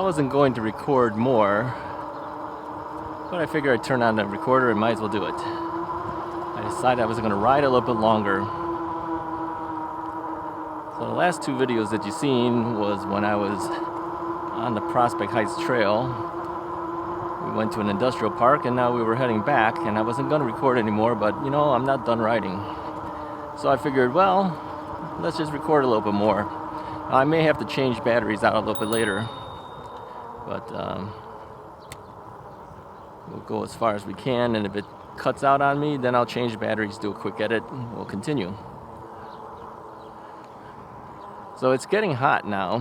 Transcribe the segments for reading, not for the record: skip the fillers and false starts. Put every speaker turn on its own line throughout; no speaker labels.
wasn't going to record more, but I figured I'd turn on the recorder and might as well do it. I decided I was going to ride a little bit longer. So the last two videos that you've seen was when I was on the Prospect Heights Trail. We went to an industrial park and now we were heading back, and I wasn't going to record anymore, but you know, I'm not done riding. So I figured, well, let's just record a little bit more. I may have to change batteries out a little bit later, but we'll go as far as we can, and if it cuts out on me, then I'll change the batteries, do a quick edit, and we'll continue. So it's getting hot now.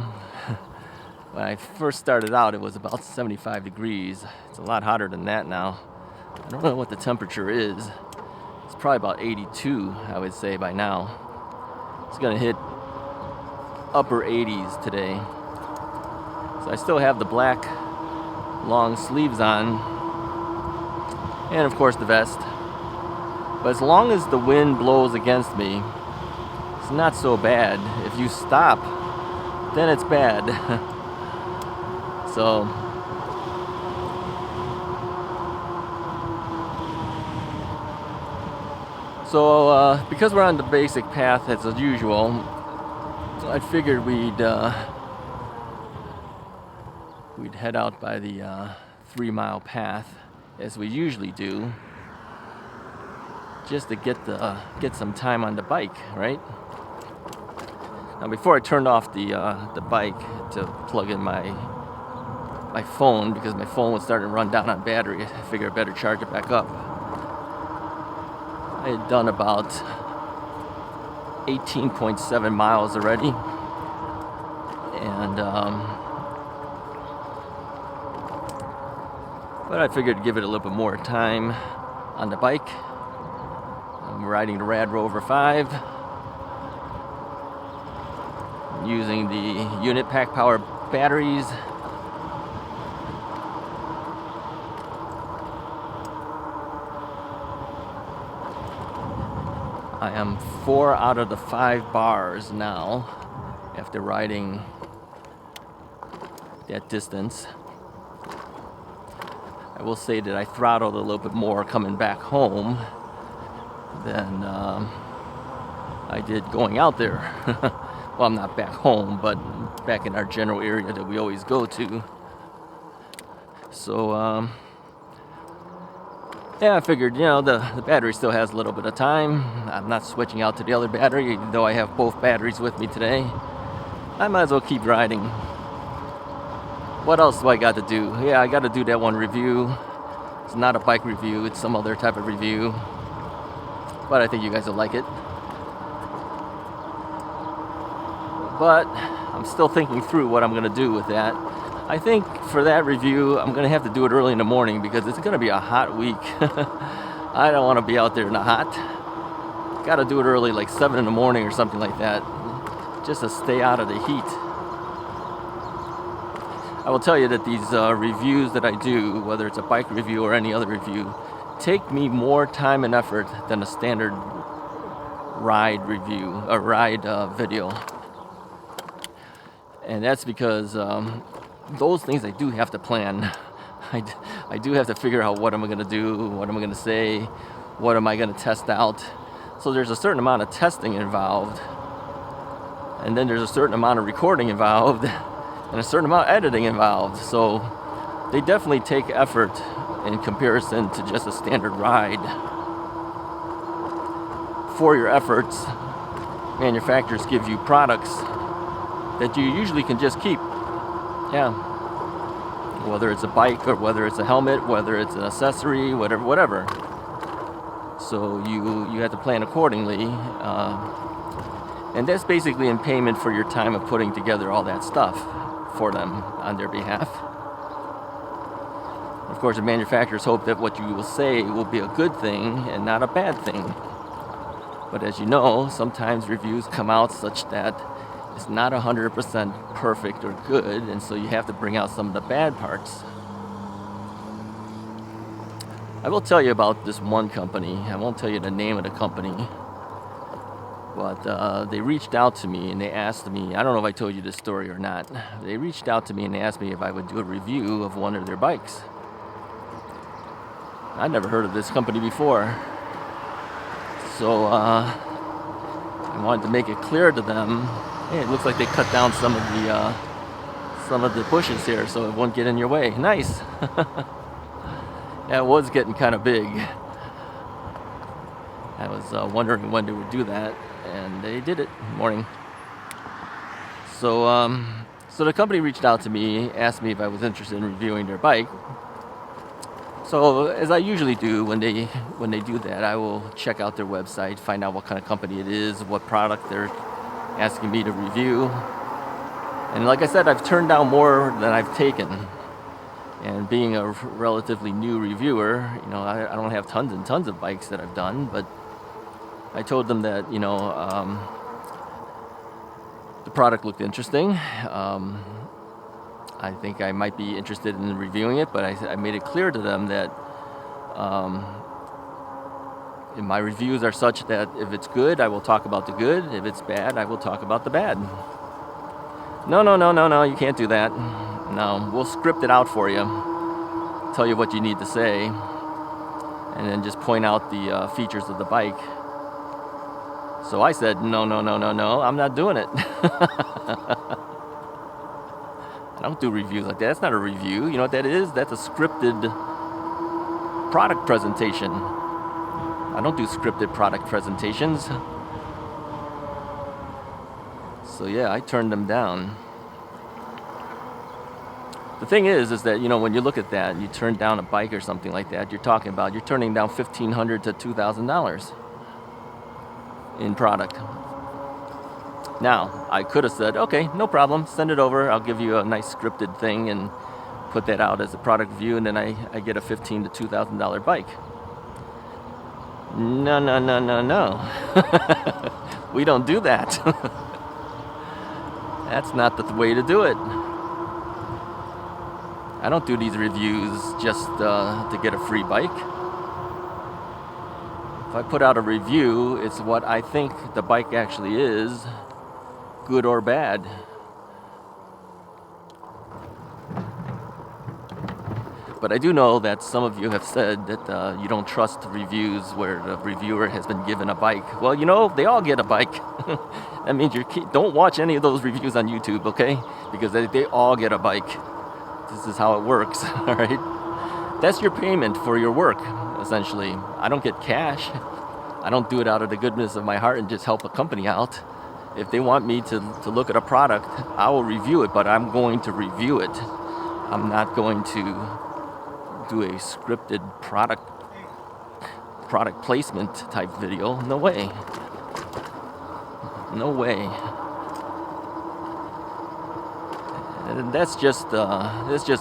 When I first started out, it was about 75 degrees. It's a lot hotter than that now. I don't know what the temperature is. It's probably about 82, I would say, by now. It's gonna hit upper 80s today. So I still have the black long sleeves on, and of course the vest. But as long as the wind blows against me, it's not so bad. If you stop, then it's bad. So because we're on the basic path as usual, I figured we'd head out by the 3-mile path as we usually do, just to get some time on the bike, right? Now, before I turned off the bike to plug in my phone, because my phone was starting to run down on battery, I figured I better charge it back up. I had done about 18.7 miles already, and but I figured to give it a little bit more time on the bike. I'm riding the Rad Rover 5, using the Unit Pack Power batteries. I am 4 out of the 5 bars now after riding that distance. I will say that I throttled a little bit more coming back home than I did going out there. Well, I'm not back home, but back in our general area that we always go to. So, yeah, I figured, you know, the battery still has a little bit of time. I'm not switching out to the other battery, even though I have both batteries with me today. I might as well keep riding. What else do I got to do? Yeah, I got to do that one review. It's not a bike review, it's some other type of review. But I think you guys will like it. But I'm still thinking through what I'm going to do with that. I think for that review, I'm going to have to do it early in the morning because it's going to be a hot week. I don't want to be out there in the hot. Got to do it early, like 7 in the morning or something like that, just to stay out of the heat. I will tell you that these reviews that I do, whether it's a bike review or any other review, take me more time and effort than a standard ride review, a ride video. And that's because those things I do have to plan. I do have to figure out what am I going to do, what am I going to say, what am I going to test out. So there's a certain amount of testing involved, and then there's a certain amount of recording involved, and a certain amount of editing involved. So they definitely take effort in comparison to just a standard ride. For your efforts, manufacturers give you products that you usually can just keep. Yeah. Whether it's a bike or whether it's a helmet, whether it's an accessory, whatever. So you have to plan accordingly. And that's basically in payment for your time of putting together all that stuff for them on their behalf. Of course, the manufacturers hope that what you will say will be a good thing and not a bad thing. But as you know, sometimes reviews come out such that it's not 100% perfect or good, and so you have to bring out some of the bad parts. I will tell you about this one company. I won't tell you the name of the company. But they reached out to me and they asked me, I don't know if I told you this story or not. They reached out to me and they asked me if I would do a review of one of their bikes. I'd never heard of this company before. So I wanted to make it clear to them, hey, it looks like they cut down some of the bushes here so it won't get in your way. Nice. Yeah, it was getting kind of big. I was wondering when they would do that, and they did it morning. So so the company reached out to me, asked me if I was interested in reviewing their bike. So as I usually do when they do that, I will check out their website, find out what kind of company it is, what product they're asking me to review. And like I said, I've turned down more than I've taken. And being a relatively new reviewer, I don't have tons and tons of bikes that I've done, but I told them that, the product looked interesting. I think I might be interested in reviewing it, but I made it clear to them that my reviews are such that if it's good, I will talk about the good. If it's bad, I will talk about the bad. No, you can't do that. No, we'll script it out for you. Tell you what you need to say, and then just point out the features of the bike. So I said, no, I'm not doing it. I don't do reviews like that. That's not a review. You know what that is? That's a scripted product presentation. I don't do scripted product presentations. So yeah, I turned them down. The thing is that, when you look at that and you turn down a bike or something like that, you're turning down $1,500 to $2,000 in product. Now, I could have said, okay, no problem, send it over. I'll give you a nice scripted thing and put that out as a product review, and then I get a $1,500 to $2,000 bike. No. We don't do that. That's not the way to do it. I don't do these reviews just to get a free bike. If I put out a review, it's what I think the bike actually is, good or bad. But I do know that some of you have said that you don't trust reviews where the reviewer has been given a bike. Well, they all get a bike. That means don't watch any of those reviews on YouTube, okay? Because they all get a bike. This is how it works, all right? That's your payment for your work, essentially. I don't get cash. I don't do it out of the goodness of my heart and just help a company out. If they want me to look at a product, I will review it, but I'm going to review it. I'm not going to do a scripted product placement type video. No way. No way. And that's just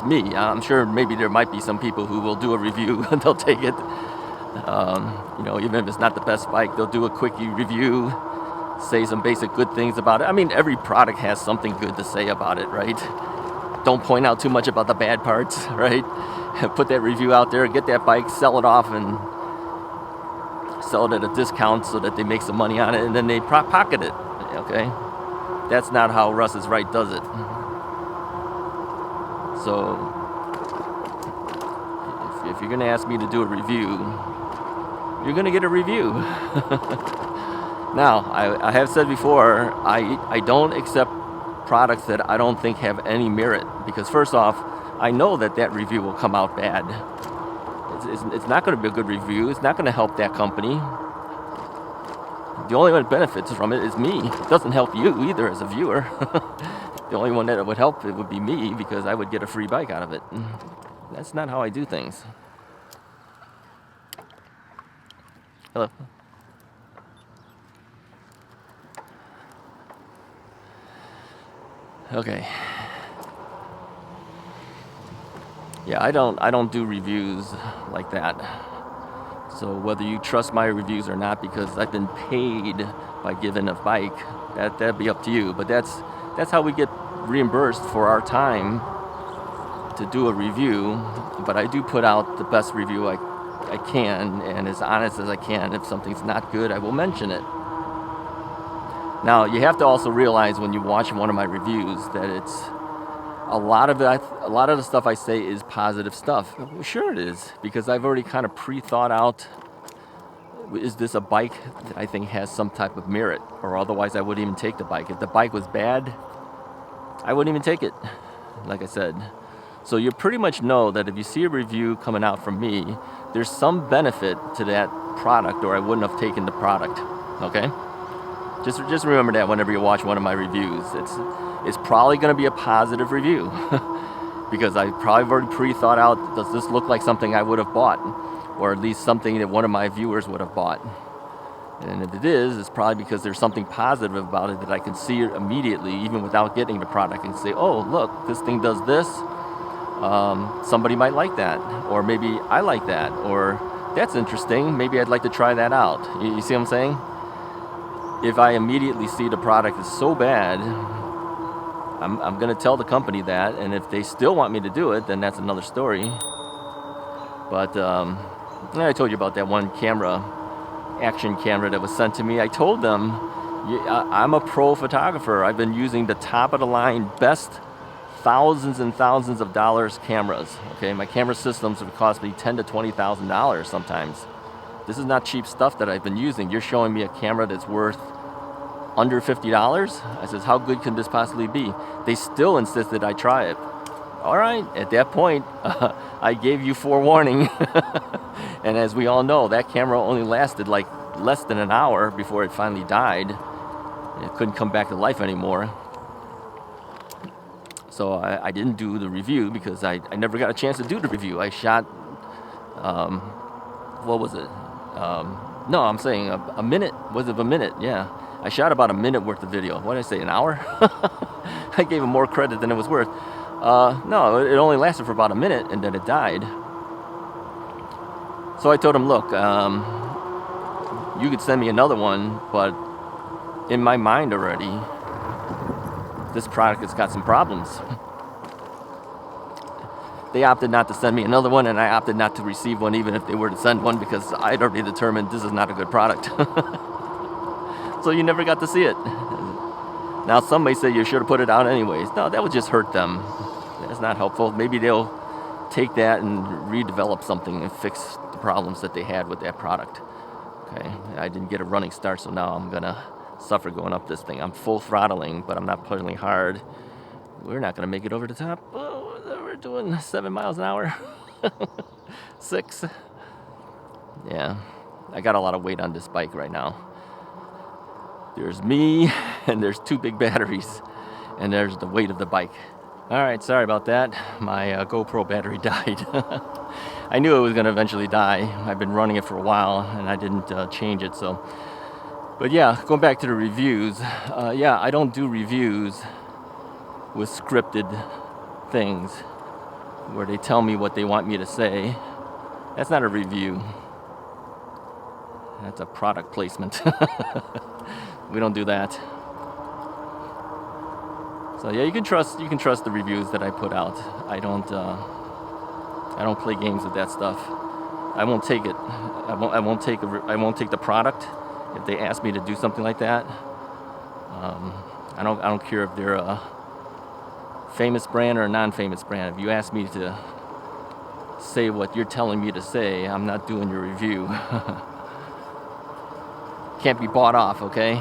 me. I'm sure maybe there might be some people who will do a review and they'll take it. Even if it's not the best bike, they'll do a quickie review, say some basic good things about it. I mean, every product has something good to say about it, right? Don't point out too much about the bad parts, right? Put that review out there, get that bike, sell it off, and sell it at a discount so that they make some money on it, and then they pocket it, okay? That's not how Russ is Right does it. So, if you're going to ask me to do a review, you're going to get a review. Now, I have said before, I don't accept products that I don't think have any merit, because first off, I know that review will come out bad. It's not going to be a good review. It's not going to help that company. The only one that benefits from it is me. It doesn't help you either as a viewer. The only one that it would help, it would be me, because I would get a free bike out of it. That's not how I do things. Hello. Okay. Yeah, I don't do reviews like that. So whether you trust my reviews or not, because I've been paid by giving a bike, that'd be up to you. But that's how we get reimbursed for our time to do a review. But I do put out the best review I can, and as honest as I can. If something's not good, I will mention it. Now, you have to also realize when you watch one of my reviews that it's a lot of the stuff I say is positive stuff. Sure it is, because I've already kind of pre-thought out, is this a bike that I think has some type of merit, or otherwise I wouldn't even take the bike. If the bike was bad, I wouldn't even take it, like I said. So you pretty much know that if you see a review coming out from me, there's some benefit to that product, or I wouldn't have taken the product, okay? Just remember that whenever you watch one of my reviews. It's probably going to be a positive review because I probably already pre-thought out, does this look like something I would have bought, or at least something that one of my viewers would have bought? And if it is, it's probably because there's something positive about it that I can see immediately, even without getting the product, and say, oh, look, this thing does this. Somebody might like that, or maybe I like that, or that's interesting, maybe I'd like to try that out. You see what I'm saying? If I immediately see the product is so bad, I'm going to tell the company that, and if they still want me to do it, then that's another story. But I told you about that one action camera that was sent to me. I told them, I'm a pro photographer. I've been using the top of the line, best thousands and thousands of dollars cameras. Okay, my camera systems have cost me $10,000 to $20,000 sometimes. This is not cheap stuff that I've been using. You're showing me a camera that's worth under $50? I says, how good can this possibly be? They still insist that I try it. All right, at that point, I gave you forewarning. And as we all know, that camera only lasted like less than an hour before it finally died. It couldn't come back to life anymore. So I didn't do the review because I never got a chance to do the review. I shot, what was it? No, I'm saying a minute. Was it a minute? Yeah. I shot about a minute worth of video. What did I say, an hour? I gave him more credit than it was worth. No, it only lasted for about a minute and then it died. So I told him, look, you could send me another one, but in my mind already, this product has got some problems. They opted not to send me another one, and I opted not to receive one even if they were to send one, because I'd already determined this is not a good product. So you never got to see it. Now some may say you should have put it out anyways. No, that would just hurt them. That's not helpful. Maybe they'll take that and redevelop something and fix the problems that they had with that product. Okay, I didn't get a running start, so now I'm gonna suffer going up this thing. I'm full throttling, but I'm not pedaling hard. We're not gonna make it over the top. Oh, we're doing 7 miles an hour. 6. Yeah, I got a lot of weight on this bike right now. There's me, and there's 2 big batteries, and there's the weight of the bike. All right, sorry about that. My GoPro battery died. I knew it was gonna eventually die. I've been running it for a while, and I didn't change it, so. But yeah, going back to the reviews, yeah, I don't do reviews with scripted things where they tell me what they want me to say. That's not a review. That's a product placement. We don't do that. So yeah, you can trust the reviews that I put out. I don't play games with that stuff. I won't take it. I won't take the product if they ask me to do something like that. I don't care if they're a famous brand or a non-famous brand. If you ask me to say what you're telling me to say, I'm not doing your review. Can't be bought off, okay?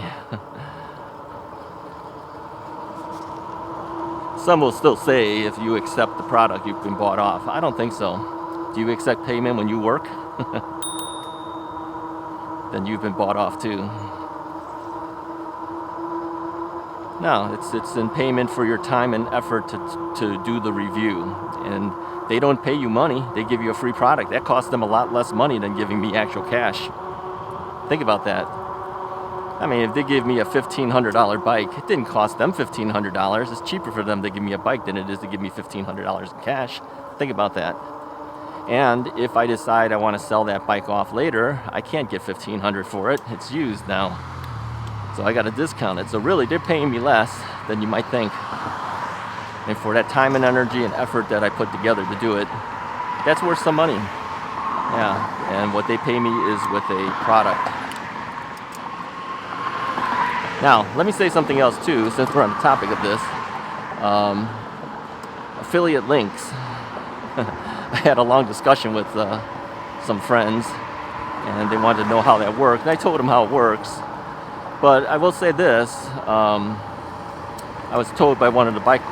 Some will still say if you accept the product, you've been bought off. I don't think so. Do you accept payment when you work? Then you've been bought off too. No, it's in payment for your time and effort to do the review. And they don't pay you money, they give you a free product. That costs them a lot less money than giving me actual cash. Think about that. I mean, if they give me a $1,500 bike, it didn't cost them $1,500. It's cheaper for them to give me a bike than it is to give me $1,500 in cash. Think about that. And if I decide I want to sell that bike off later, I can't get $1,500 for it. It's used now. So I got to discount it. So really, they're paying me less than you might think. And for that time and energy and effort that I put together to do it, that's worth some money. Yeah, and what they pay me is with a product. Now, let me say something else too, since we're on the topic of this. Affiliate links. I had a long discussion with some friends, and they wanted to know how that worked. And I told them how it works. But I will say this. I was told by one of the bike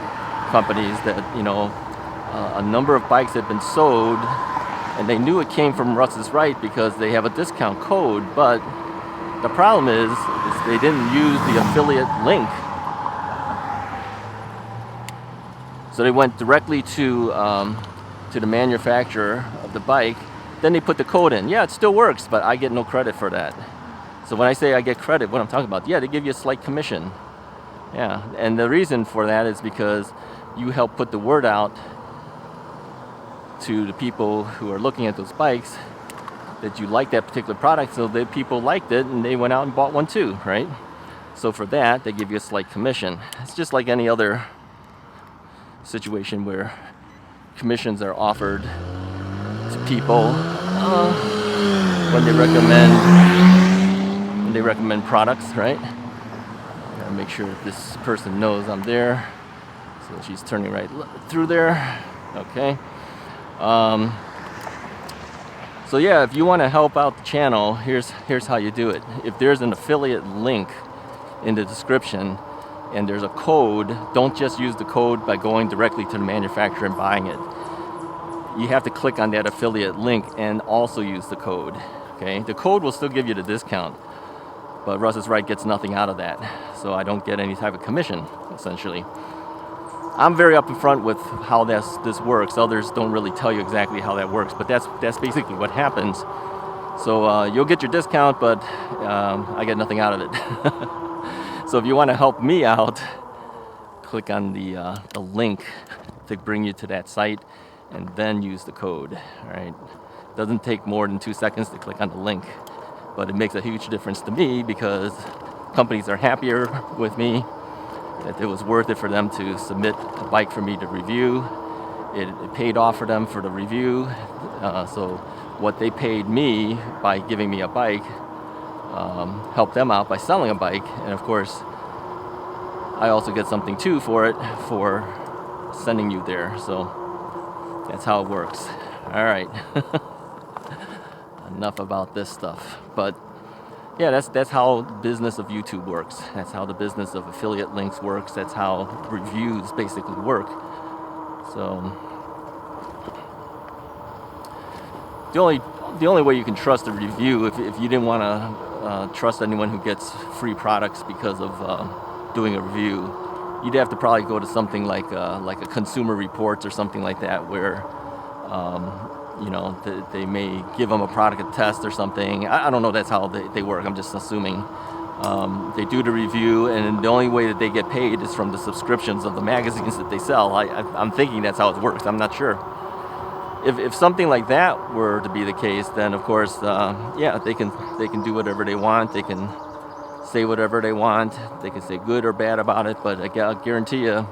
companies that, a number of bikes had been sold, and they knew it came from Russ's Right because they have a discount code, but the problem is they didn't use the affiliate link. So they went directly to the manufacturer of the bike, then they put the code in. Yeah, it still works, but I get no credit for that. So when I say I get credit, what I'm talking about, yeah, they give you a slight commission. Yeah, and the reason for that is because you help put the word out to the people who are looking at those bikes that you like that particular product, so that people liked it and they went out and bought one too, right? So for that, they give you a slight commission. It's just like any other situation where commissions are offered to people when they recommend products, right? Gotta make sure that this person knows I'm there. So she's turning right through there. Okay. So yeah, if you want to help out the channel, here's how you do it. If there's an affiliate link in the description and there's a code, don't just use the code by going directly to the manufacturer and buying it. You have to click on that affiliate link and also use the code. Okay, the code will still give you the discount, but Russ is Right gets nothing out of that, so I don't get any type of commission, essentially. I'm very up in front with how this works. Others don't really tell you exactly how that works, but that's basically what happens. So you'll get your discount, but I get nothing out of it. So if you want to help me out, click on the link to bring you to that site, and then use the code. All right. Doesn't take more than 2 seconds to click on the link, but it makes a huge difference to me because companies are happier with me, that it was worth it for them to submit a bike for me to review. It paid off for them for the review. So what they paid me by giving me a bike helped them out by selling a bike. And of course, I also get something too for it, for sending you there. So that's how it works. All right. Enough about this stuff. But yeah, that's how the business of YouTube works. That's how the business of affiliate links works. That's how reviews basically work. So the only way you can trust a review, if you didn't want to trust anyone who gets free products because of doing a review, you'd have to probably go to something like a Consumer Reports or something like that, where they may give them a product test or something. I don't know. That's how they work. I'm just assuming. They do the review, and the only way that they get paid is from the subscriptions of the magazines that they sell. I'm thinking that's how it works. I'm not sure. If something like that were to be the case, then of course, they can do whatever they want. They can say whatever they want. They can say good or bad about it. But I guarantee you,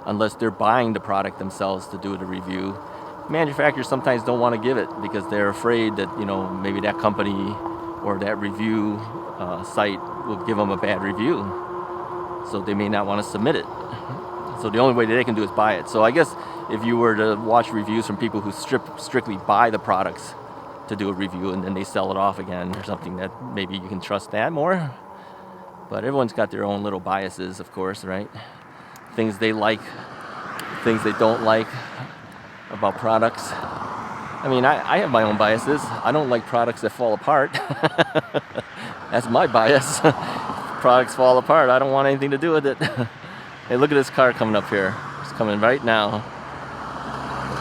unless they're buying the product themselves to do the review, manufacturers sometimes don't want to give it because they're afraid that maybe that company or that review site will give them a bad review, so they may not want to submit it. So the only way that they can do is buy it. So I guess if you were to watch reviews from people who strictly buy the products to do a review and then they sell it off again or something, that maybe you can trust that more. But everyone's got their own little biases, of course, right? Things they like, things they don't like about products. I mean, I have my own biases. I don't like products that fall apart. That's my bias. Products fall apart, I don't want anything to do with it. Hey, look at this car coming up here. It's coming right now.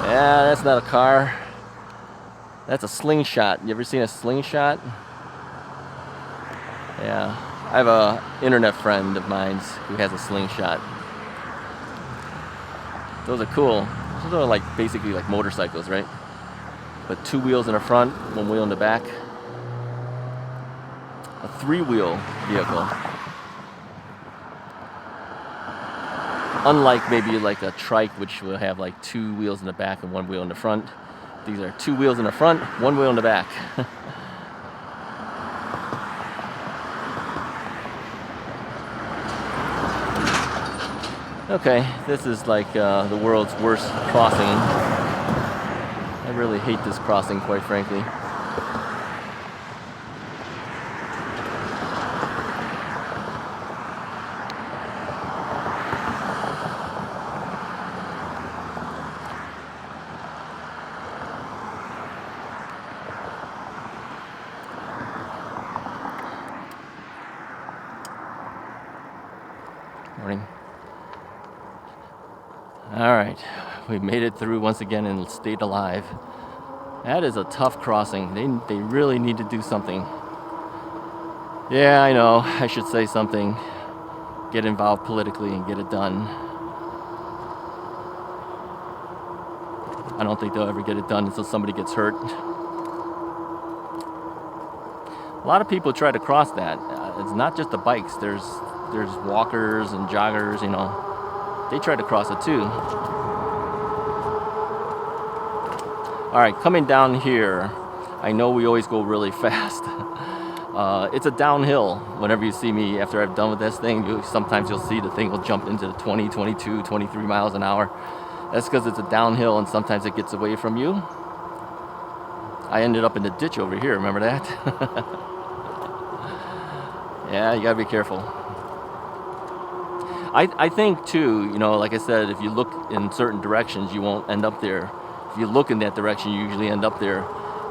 Yeah, that's not a car. That's a slingshot. You ever seen a slingshot? Yeah. I have a internet friend of mine who has a slingshot. Those are cool. Those are basically like motorcycles, right? But 2 wheels in the front, 1 wheel in the back. A 3-wheel vehicle. Unlike maybe like a trike, which will have 2 wheels in the back and 1 wheel in the front. These are 2 wheels in the front, 1 wheel in the back. Okay, this is like the world's worst crossing. I really hate this crossing, quite frankly. Morning. All right, we made it through once again and stayed alive. That is a tough crossing. They really need to do something. Yeah, I know. I should say something. Get involved politically and get it done. I don't think they'll ever get it done until somebody gets hurt. A lot of people try to cross that. It's not just the bikes. There's walkers and joggers, you know. They try to cross it too. All right, coming down here, I know we always go really fast. It's a downhill. Whenever you see me after I've done with this thing, sometimes you'll see the thing will jump into the 20, 22, 23 miles an hour. That's because it's a downhill and sometimes it gets away from you. I ended up in the ditch over here, remember that? Yeah, you gotta be careful. I think too, you know, like I said, if you look in certain directions, you won't end up there. If you look in that direction, you usually end up there.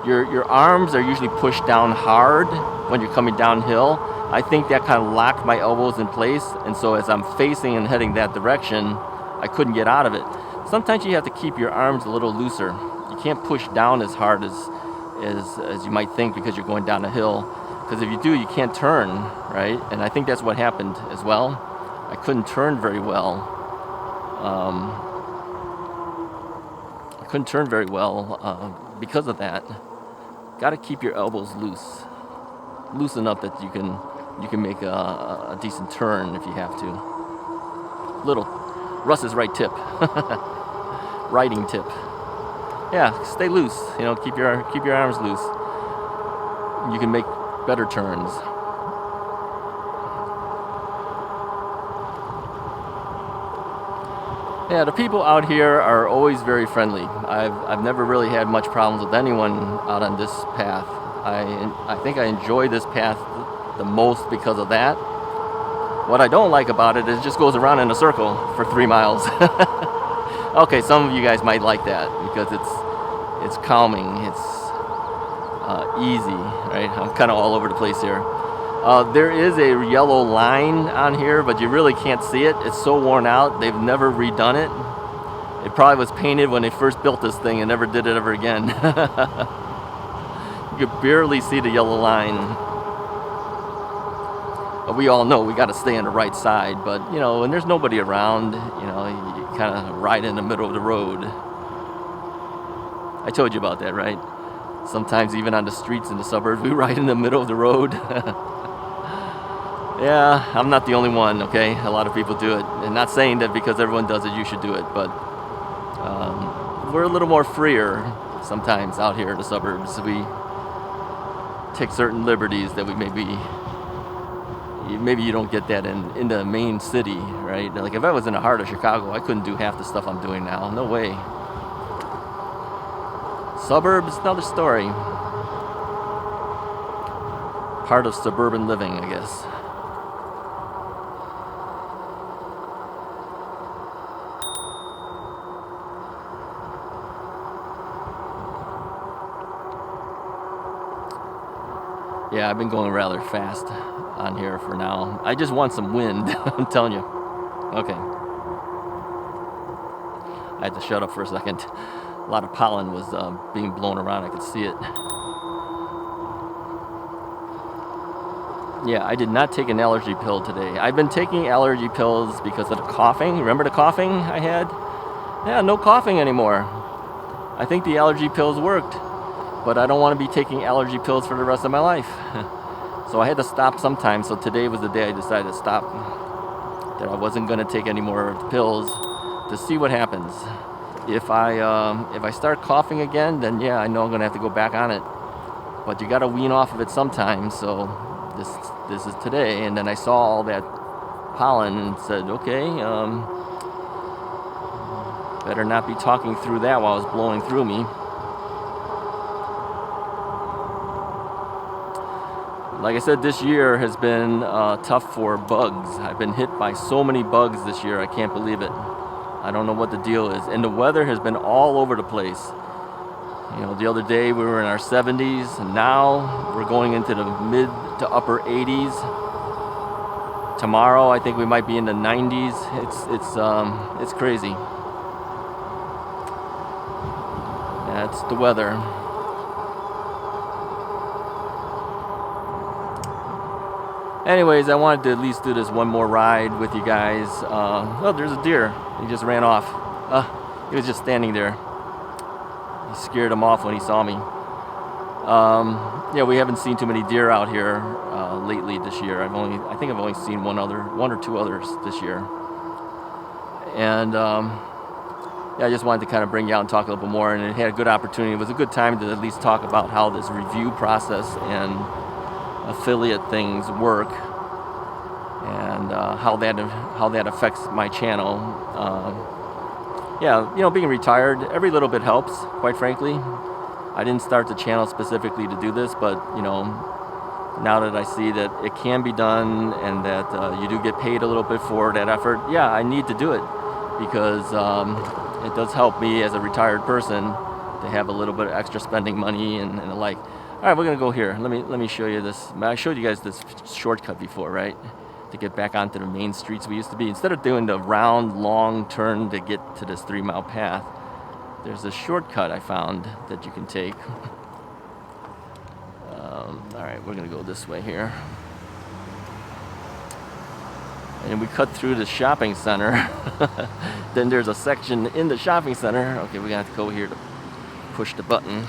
Your arms are usually pushed down hard when you're coming downhill. I think that kind of locked my elbows in place, and so as I'm facing and heading that direction, I couldn't get out of it. Sometimes you have to keep your arms a little looser. You can't push down as hard as you might think because you're going down a hill. Because if you do, you can't turn, right? And I think that's what happened as well. I couldn't turn very well. Because of that. Got to keep your elbows loose enough that you can make a decent turn if you have to. Little Russ's right tip, riding tip. Yeah, stay loose. You know, keep your arms loose. You can make better turns. Yeah, the people out here are always very friendly. I've never really had much problems with anyone out on this path. I think I enjoy this path the most because of that. What I don't like about it is it just goes around in a circle for 3 miles. Okay, some of you guys might like that because it's calming, it's easy, right? I'm kind of all over the place here. There is a yellow line on here, but you really can't see it. It's so worn out. They've never redone it. It probably was painted when they first built this thing and never did it ever again. You can barely see the yellow line. But we all know we got to stay on the right side. But, you know, when there's nobody around, you know, you kind of ride in the middle of the road. I told you about that, right? Sometimes even on the streets in the suburbs, we ride in the middle of the road. Yeah, I'm not the only one, okay? A lot of people do it. And not saying that because everyone does it, you should do it. But we're a little more freer sometimes out here in the suburbs. We take certain liberties that we maybe you don't get that in the main city, right? Like if I was in the heart of Chicago, I couldn't do half the stuff I'm doing now. No way. Suburbs, another story. Part of suburban living, I guess. Yeah, I've been going rather fast on here for now. I just want some wind, I'm telling you. Okay. I had to shut up for a second. A lot of pollen was being blown around. I could see it. Yeah, I did not take an allergy pill today. I've been taking allergy pills because of the coughing. Remember the coughing I had? Yeah, no coughing anymore. I think the allergy pills worked. But I don't want to be taking allergy pills for the rest of my life. So I had to stop sometime. So today was the day I decided to stop. That I wasn't going to take any more of the pills to see what happens. If I start coughing again, then yeah, I know I'm going to have to go back on it. But you got to wean off of it sometime. So this is today. And then I saw all that pollen and said, okay, Better not be talking through that while it's blowing through me. Like I said, this year has been tough for bugs. I've been hit by so many bugs this year, I can't believe it. I don't know what the deal is. And the weather has been all over the place. You know, the other day we were in our 70s, and now we're going into the mid to upper 80s. Tomorrow, I think we might be in the 90s. It's crazy. That's the weather. Anyways, I wanted to at least do this one more ride with you guys. Oh, there's a deer. He just ran off. He was just standing there. He scared him off when he saw me. Yeah, we haven't seen too many deer out here lately this year. I think I've only seen one or two others this year. And yeah, I just wanted to kind of bring you out and talk a little bit more. And it had a good opportunity. It was a good time to at least talk about how this review process and affiliate things work, and how that affects my channel. Yeah, you know, being retired, every little bit helps, quite frankly. I didn't start the channel specifically to do this, but you know, now that I see that it can be done and that you do get paid a little bit for that effort, yeah, I need to do it, because it does help me as a retired person to have a little bit of extra spending money and the like. All right, we're gonna go here. Let me show you this. I showed you guys this shortcut before, right? To get back onto the main streets we used to be. Instead of doing the round, long turn to get to this 3-mile path, there's a shortcut I found that you can take. All right, we're gonna go this way here. And we cut through the shopping center. Then there's a section in the shopping center. Okay, we're gonna have to go here to push the button.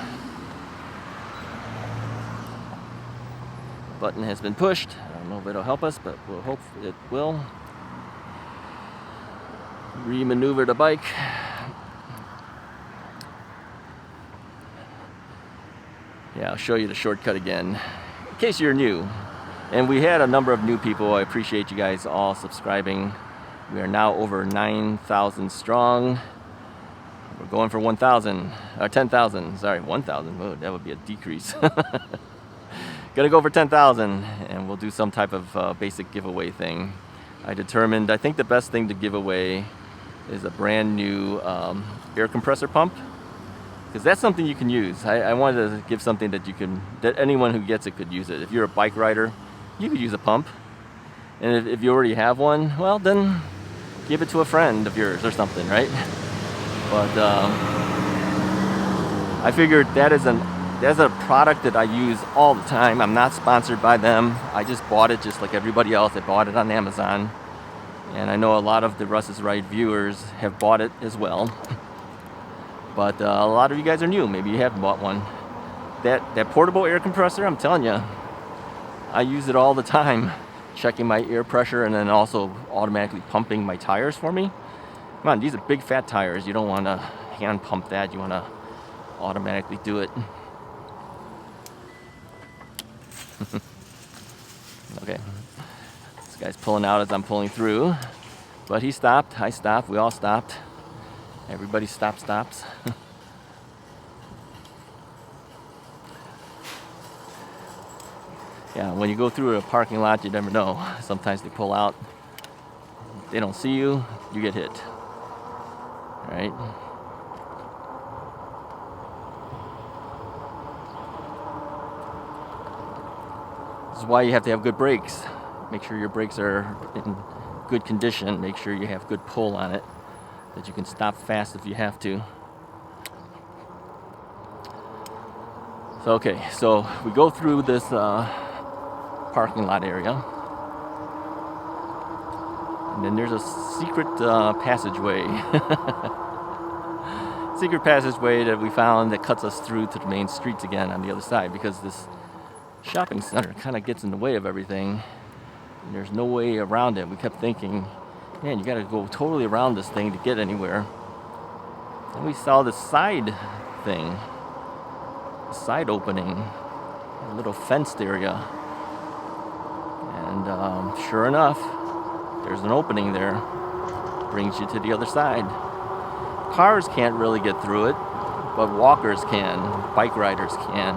Button has been pushed. I don't know if it'll help us, but we'll hope it will. Remaneuver the bike. Yeah, I'll show you the shortcut again, in case you're new. And we had a number of new people. I appreciate you guys all subscribing. We are now over 9,000 strong. We're going for 1,000, or 10,000. Sorry, 1,000. Oh, that would be a decrease. Gonna go for 10,000, and we'll do some type of basic giveaway thing. I think the best thing to give away is a brand new air compressor pump, because that's something you can use. I wanted to give something that anyone who gets it could use it. If you're a bike rider, you could use a pump, and if you already have one, well, then give it to a friend of yours or something, right? But I figured that's a product that I use all the time. I'm not sponsored by them. I just bought it just like everybody else. I bought it on Amazon. And I know a lot of the Russ is Right viewers have bought it as well. But a lot of you guys are new. Maybe you haven't bought one. That portable air compressor, I'm telling you, I use it all the time. Checking my air pressure and then also automatically pumping my tires for me. Come on, these are big fat tires. You don't want to hand pump that. You want to automatically do it. Okay, this guy's pulling out as I'm pulling through, but he stopped, I stopped, we all stopped. Everybody stops. Yeah, when you go through a parking lot, you never know. Sometimes they pull out, they don't see you, you get hit, right? This is why you have to have good brakes. Make sure your brakes are in good condition. Make sure you have good pull on it, that you can stop fast if you have to. So, okay, so we go through this parking lot area. And then there's a secret passageway. Secret passageway that we found that cuts us through to the main streets again on the other side, because this shopping center kind of gets in the way of everything. And there's no way around it. We kept thinking, man, you got to go totally around this thing to get anywhere. And we saw this side thing, a side opening, a little fenced area. And sure enough, there's an opening there. Brings you to the other side. cars can't really get through it, but walkers can, bike riders can.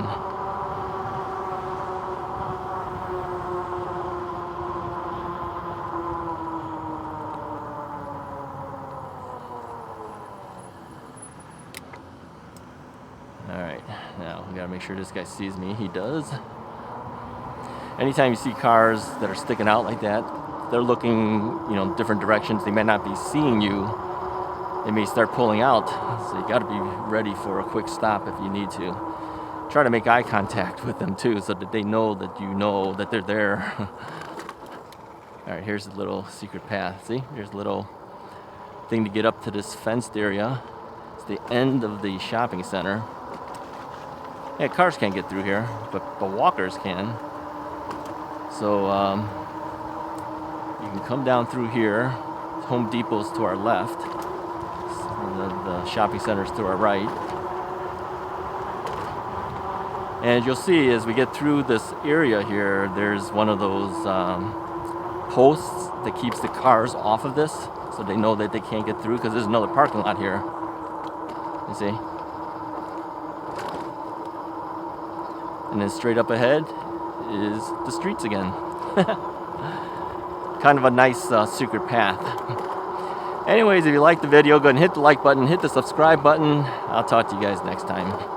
Alright, now we gotta make sure this guy sees me. He does. Anytime you see cars that are sticking out like that, they're looking, different directions. They may not be seeing you. They may start pulling out. So you gotta be ready for a quick stop if you need to. Try to make eye contact with them too, so that they know that they're there. Alright, here's a little secret path. See, there's a little thing to get up to this fenced area. It's the end of the shopping center. Yeah, cars can't get through here, but walkers can. So you can come down through here. Home Depot's to our left. The shopping center's to our right. And you'll see as we get through this area here, there's one of those posts that keeps the cars off of this, so they know that they can't get through, because there's another parking lot here. You see? And then straight up ahead is the streets again. Kind of a nice secret path. Anyways, if you liked the video, go ahead and hit the like button, hit the subscribe button. I'll talk to you guys next time.